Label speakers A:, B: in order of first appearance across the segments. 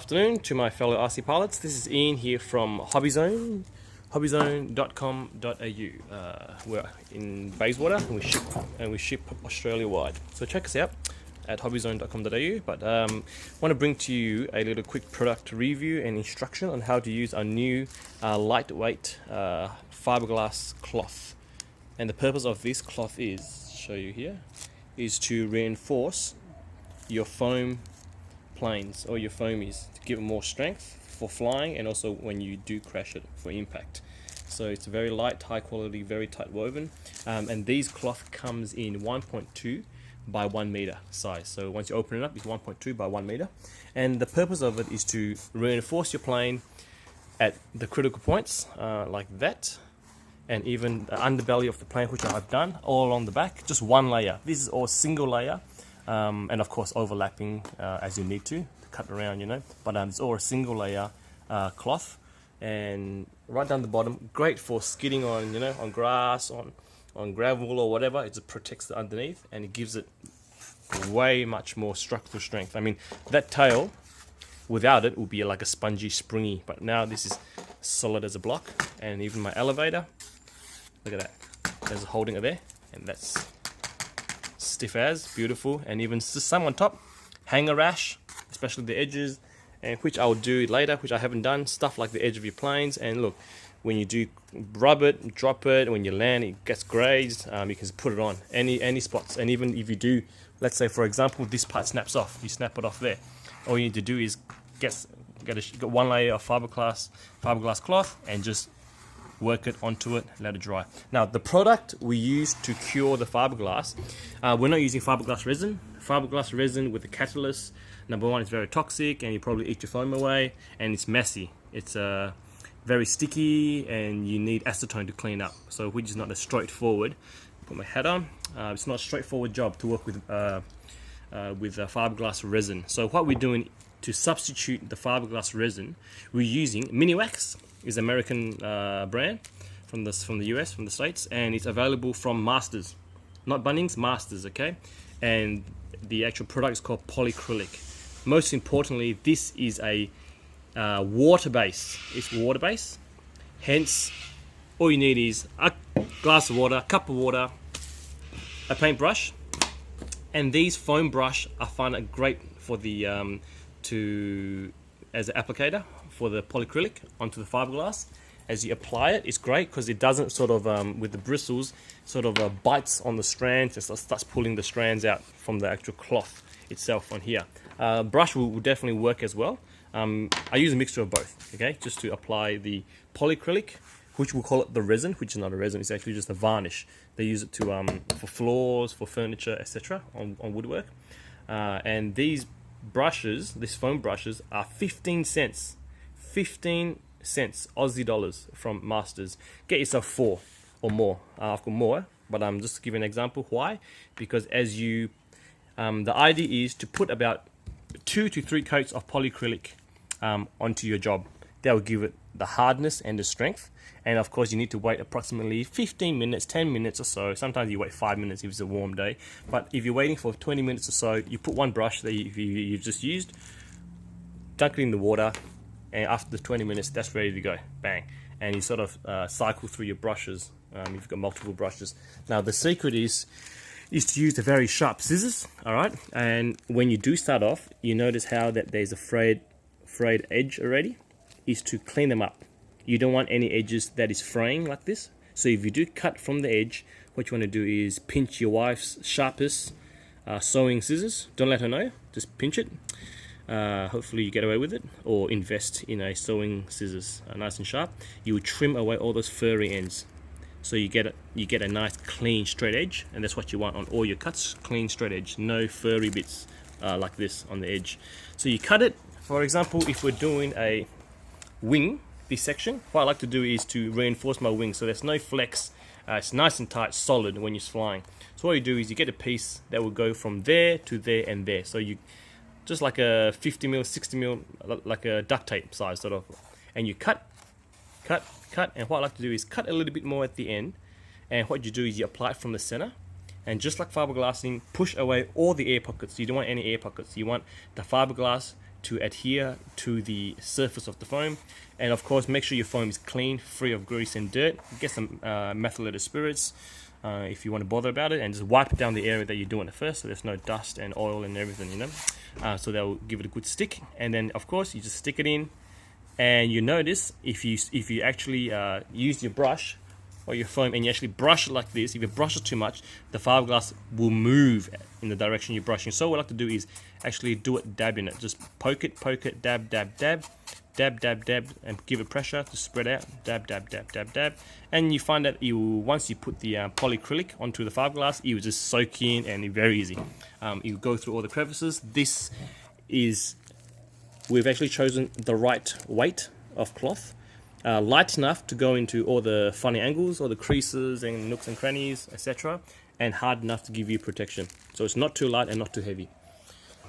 A: afternoon to my fellow RC pilots. This is Ian here from HobbyZone, hobbyzone.com.au. We're in Bayswater and we ship Australia wide. So check us out at hobbyzone.com.au. But want to bring to you a little quick product review and instruction on how to use our new lightweight fiberglass cloth. And the purpose of this cloth is, show you here, is to reinforce your foam planes or your foamies to give it more strength for flying, and also when you do crash it for impact. So it's very light, high quality, very tight woven, and these cloth comes in 1.2 by 1 meter size. So once you open it up, it's 1.2 by 1 meter, and the purpose of it is to reinforce your plane at the critical points, like that, and even the underbelly of the plane, which I have done all on the back. Just one layer. This is all single layer. And of course overlapping as you need to cut around, you know, but it's all a single layer cloth, and right down the bottom, great for skidding on, you know, on grass, on gravel or whatever. It just protects the underneath and it gives it way much more structural strength. I mean, that tail without it would be like a spongy, springy, but now this is solid as a block. And even my elevator, look at that, there's a holding it there, and that's stiff as, beautiful. And even some on top, hanger rash, especially the edges, and which I'll do later, which I haven't done, stuff like the edge of your planes. And look, when you do rub it, drop it, when you land, it gets grazed, you can put it on any spots. And even if you do, let's say for example, this part snaps off, you snap it off there, all you need to do is get one layer of fiberglass cloth and just work it onto it, let it dry. Now the product we use to cure the fiberglass, we're not using fiberglass resin. Fiberglass resin with the catalyst, number one, it's very toxic and you probably eat your foam away, and it's messy. It's very sticky and you need acetone to clean up. So which is not a straightforward, put my hat on, it's not a straightforward job to work with fiberglass resin. So what we're doing to substitute the fiberglass resin, we're using Miniwax. Is American brand from the US, from the States, and it's available from Masters, not Bunnings, Masters, okay? And the actual product is called Polycrylic. Most importantly, this is a water base. It's water base, hence all you need is a glass of water, a cup of water, a paintbrush, and these foam brush I find it great for the as an applicator for the polycrylic onto the fiberglass. As you apply it, it's great because it doesn't sort of with the bristles sort of bites on the strands, just starts pulling the strands out from the actual cloth itself on here. Brush will definitely work as well. I use a mixture of both, okay, just to apply the polycrylic, which we'll call it the resin, which is not a resin, it's actually just a varnish. They use it to for floors, for furniture, etc. on woodwork. And these brushes, these foam brushes, are 15 cents Aussie dollars from Masters. Get yourself 4 or more. I've got more, but I'm just to give you an example. Why? Because as you the idea is to put about 2 to 3 coats of polycrylic onto your job. That will give it the hardness and the strength. And of course you need to wait approximately 15 minutes, 10 minutes or so. Sometimes you wait 5 minutes if it's a warm day, but if you're waiting for 20 minutes or so, you put one brush that you've just used, dunk it in the water, and after the 20 minutes that's ready to go, bang. And you sort of cycle through your brushes if you've got multiple brushes. Now the secret is to use the very sharp scissors, all right? And when you do start off, you notice how that there's a frayed edge already, is to clean them up. You don't want any edges that is fraying like this. So if you do cut from the edge, what you want to do is pinch your wife's sharpest sewing scissors. Don't let her know, just pinch it. Hopefully you get away with it, or invest in a sewing scissors, nice and sharp. You will trim away all those furry ends, so you get a nice clean straight edge, and that's what you want on all your cuts. Clean straight edge, no furry bits like this on the edge. So you cut it. For example, if we're doing a wing, this section, what I like to do is to reinforce my wing so there's no flex. It's nice and tight, solid when you're flying. So what you do is you get a piece that will go from there to there and there. So you just like a 50mm, 60mm, like a duct tape size sort of, and you cut, and what I like to do is cut a little bit more at the end, and what you do is you apply it from the center, and just like fiberglassing, push away all the air pockets. You don't want any air pockets. You want the fiberglass to adhere to the surface of the foam. And of course, make sure your foam is clean, free of grease and dirt. Get some methylated spirits if you want to bother about it, and just wipe down the area that you're doing it first, so there's no dust and oil and everything, you know. So that will give it a good stick. And then of course you just stick it in, and you notice if you actually use your brush or your foam and you actually brush it like this, if you brush it too much, the fiberglass will move in the direction you're brushing. So what I like to do is actually do it dabbing it. Just poke it, dab, dab, dab, dab, dab, dab, and give it pressure to spread out. Dab, dab, dab, dab, dab. And you find that once you put the polycrylic onto the fiberglass, it will just soak in, and it's very easy. You go through all the crevices. We've actually chosen the right weight of cloth. Light enough to go into all the funny angles, all the creases and nooks and crannies, etc., and hard enough to give you protection. So it's not too light and not too heavy.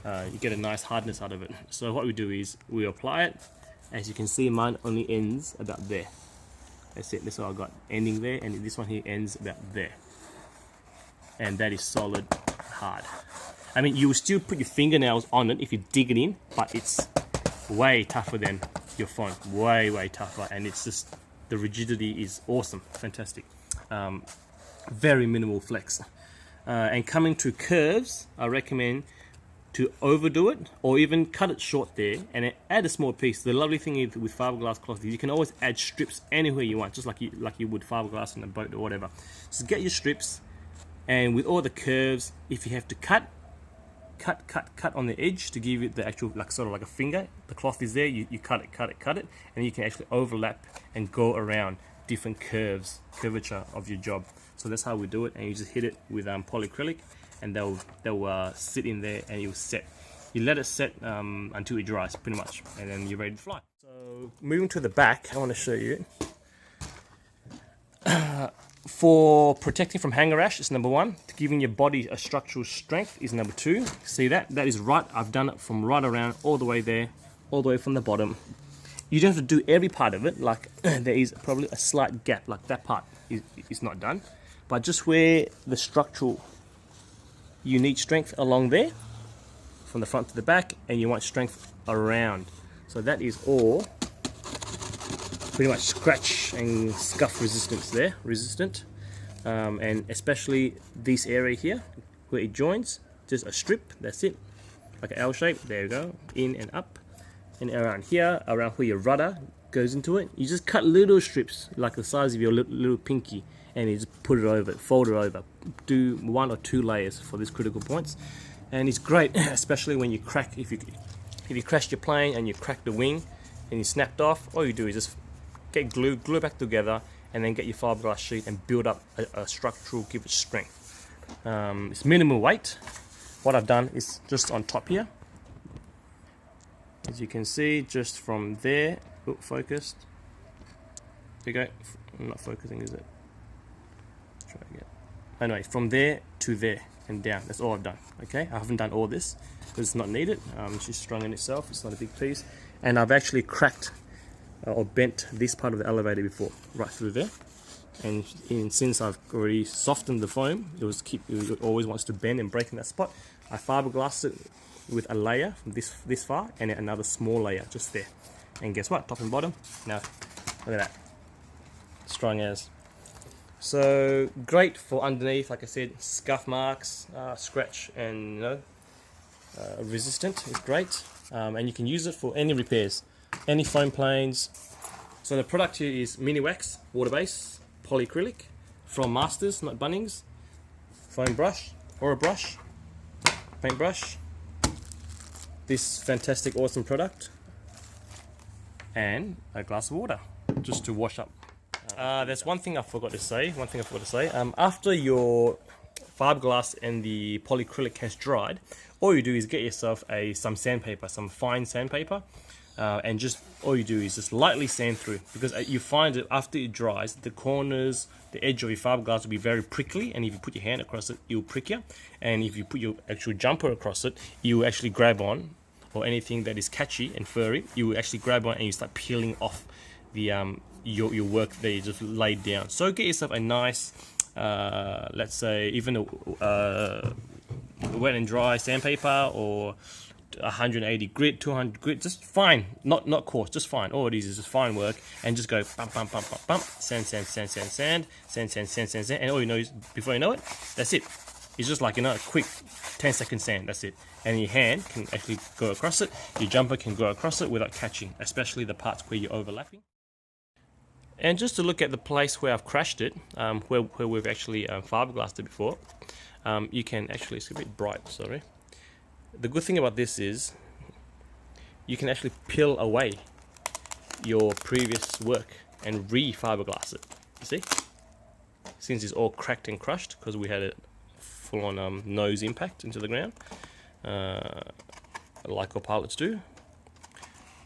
A: You get a nice hardness out of it. So what we do is we apply it. As you can see, mine only ends about there. That's it. That's what I got, ending there, and this one here ends about there. And that is solid hard. I mean, you will still put your fingernails on it if you dig it in, but it's way tougher than your foam, way tougher, and it's just, the rigidity is awesome, fantastic. Very minimal flex. And coming to curves, I recommend to overdo it or even cut it short there and add a small piece. The lovely thing is with fiberglass cloth is you can always add strips anywhere you want, just like you would fiberglass in a boat or whatever. Just get your strips, and with all the curves, if you have to cut on the edge to give it the actual, like sort of like a finger, the cloth is there, you cut it, and you can actually overlap and go around different curvature of your job. So that's how we do it, and you just hit it with polycrylic, and they'll sit in there, and you'll set. You let it set until it dries, pretty much, and then you're ready to fly. So moving to the back, I want to show you. For protecting from hanger rash is number 1. Giving your body a structural strength is number 2. See that? That is right. I've done it from right around all the way there, all the way from the bottom. You don't have to do every part of it. Like there is probably a slight gap, like that part is not done. But just where the structural, you need strength along there, from the front to the back, and you want strength around. So that is all pretty much scratch and scuff resistant, and especially this area here where it joins, just a strip, that's it, like an L shape. There you go, in and up, and around here, around where your rudder goes into it, you just cut little strips like the size of your little pinky, and you just put it over, fold it over, do 1 or 2 layers for these critical points. And it's great, especially when you crack, if you crashed your plane and you cracked the wing and you snapped off, all you do is just get glue it back together, and then get your fiberglass sheet and build up a structural, give it strength. It's minimal weight. What I've done is just on top here, as you can see, just from there, focused. There you go. I'm not focusing, is it? Try again. Anyway, from there to there and down. That's all I've done. Okay, I haven't done all this because it's not needed. It's just strung in itself. It's not a big piece, and I've actually cracked or bent this part of the elevator before, right through there. And since I've already softened the foam, it always wants to bend and break in that spot. I fiberglassed it with a layer from this far, and then another small layer just there. And guess what? Top and bottom. Now, look at that, strong as. So great for underneath, like I said, scuff marks, scratch, and resistant is great. And you can use it for any repairs, any foam planes. So the product here is mini wax, water base, polycrylic from Masters, not Bunnings. Foam brush or a brush, paintbrush. This fantastic, awesome product, and a glass of water just to wash up. There's one thing I forgot to say. After your fiberglass and the polycrylic has dried, all you do is get yourself some sandpaper, some fine sandpaper, and just all you do is just lightly sand through, because you find that after it dries, the corners, the edge of your fiberglass will be very prickly, and if you put your hand across it, it will prick you, and if you put your actual jumper across it, you will actually grab on, or anything that is catchy and furry, you will actually grab on and you start peeling off the your work that you just laid down. So get yourself a nice, let's say even a wet and dry sandpaper, or 180 grit, 200 grit, just fine, not coarse, just fine. All it is just fine work, and just go bump, bump, bump, bump, bump, sand, sand, sand, sand, sand, sand, sand, sand, sand, sand, and all you know is, before you know it, that's it. It's just like, you know, a quick 10-second sand, that's it. And your hand can actually go across it, your jumper can go across it without catching, especially the parts where you're overlapping. And just to look at the place where I've crashed it, where we've actually fiberglassed it before, you can actually, it's a bit bright, sorry. The good thing about this is you can actually peel away your previous work and re-fiberglass it, you see? Since it's all cracked and crushed because we had a full-on nose impact into the ground, like all pilots do.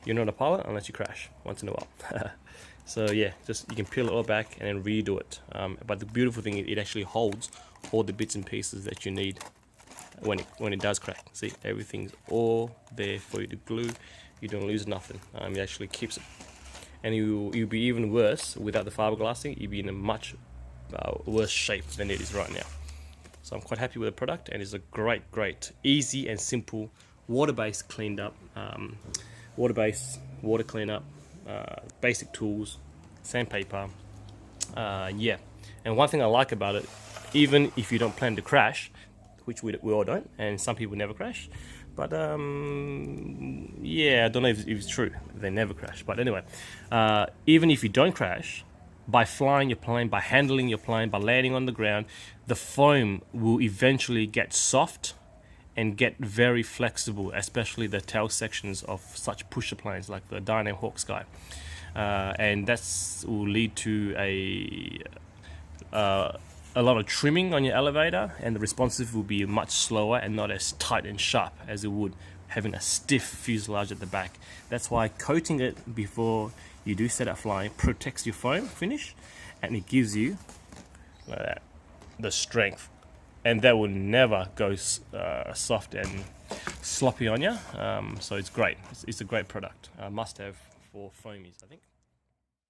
A: You're not a pilot unless you crash once in a while. So yeah, just you can peel it all back and then redo it. But the beautiful thing is it actually holds all the bits and pieces that you need when it does crack. See, everything's all there for you to glue. You don't lose nothing. It actually keeps it. And you'll be even worse without the fiberglassing. You'll be in a much worse shape than it is right now. So I'm quite happy with the product, and it's a great, easy and simple water-based cleaned up, water cleanup, basic tools, sandpaper, yeah. And one thing I like about it, even if you don't plan to crash, which we all don't, and some people never crash, but yeah, I don't know if it's true, they never crash, but anyway, even if you don't crash, by flying your plane, by handling your plane, by landing on the ground, the foam will eventually get soft and get very flexible, especially the tail sections of such pusher planes like the Dynam Hawk Sky. And that will lead to a lot of trimming on your elevator, and the responsive will be much slower and not as tight and sharp as it would having a stiff fuselage at the back. That's why coating it before you do set up flying protects your foam finish, and it gives you like that, the strength, and that will never go soft and sloppy on you. So it's great. It's a great product. Must have for foamies, I think.